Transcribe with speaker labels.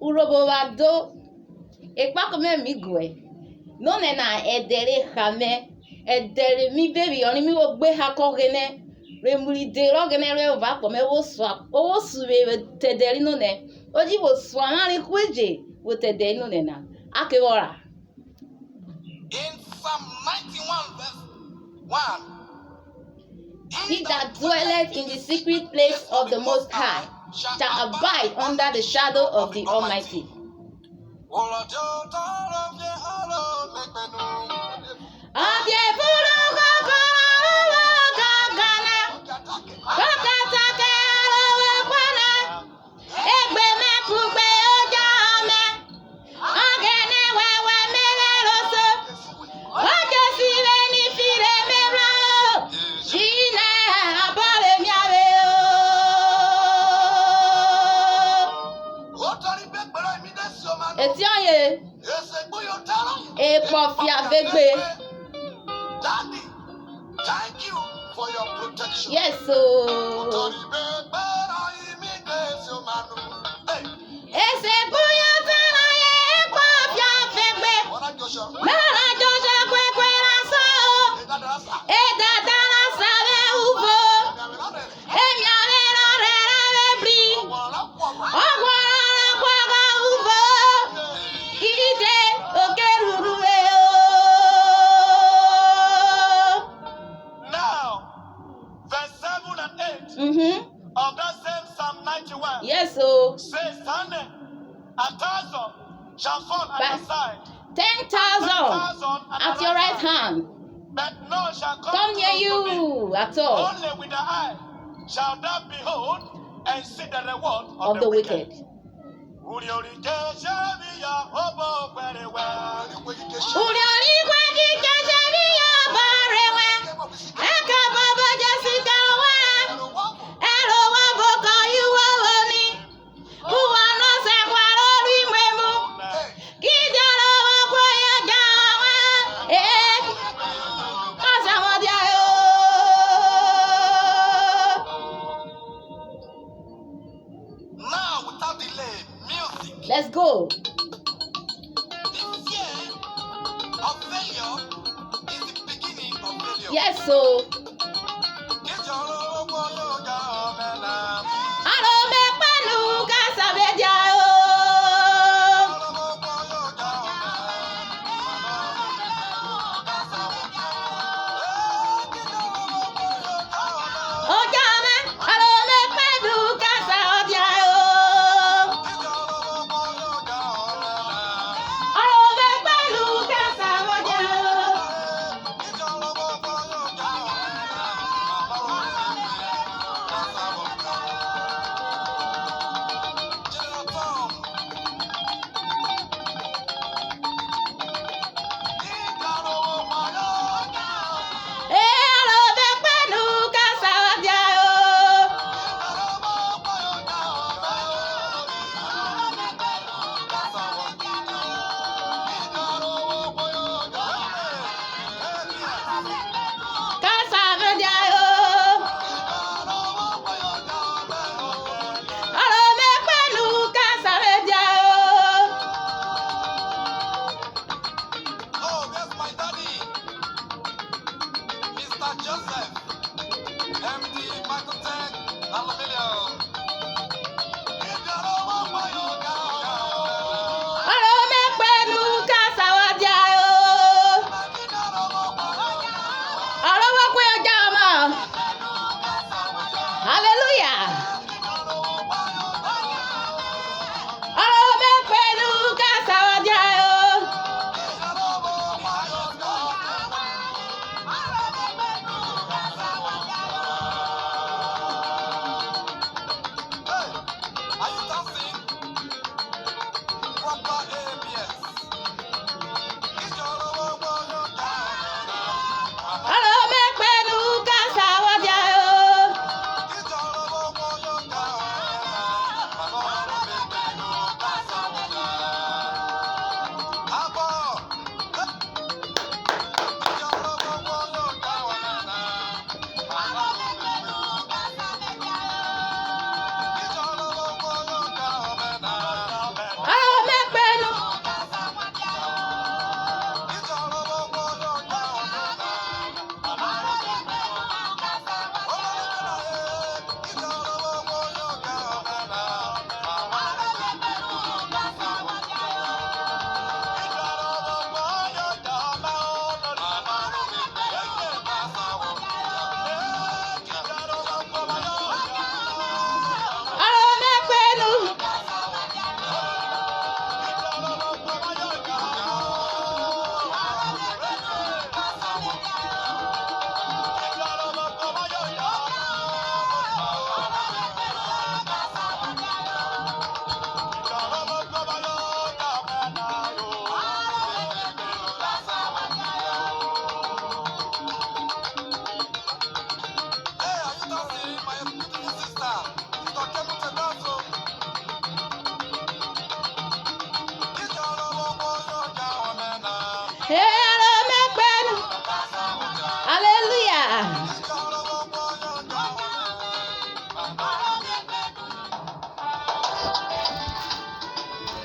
Speaker 1: urobovado ekpakome migue no ne na edere hame edere mi baby oni mi wo gbe ha ko gene remuri de ro gene re va ko me wo suwe tederi no ne oji wo swamari kweje wo tederi no ne na akewora.
Speaker 2: In Psalm 91 verse 1,
Speaker 1: He that dwelleth in the secret place of the Most High shall abide under the shadow of the Almighty. Etiaye Epofia Vegbe.
Speaker 2: Daddy, thank you for your protection.
Speaker 1: Yes, so
Speaker 2: of that same Psalm 91.
Speaker 1: Yes, so
Speaker 2: says 1,000 shall fall at your side,
Speaker 1: 10,000 at your right hand,
Speaker 2: but none shall
Speaker 1: come near you at all.
Speaker 2: Only with the eye shall thou behold and see the reward
Speaker 1: of the wicked. Let's go.
Speaker 2: The fear of failure is the beginning of failure.
Speaker 1: Yes, so. Hey!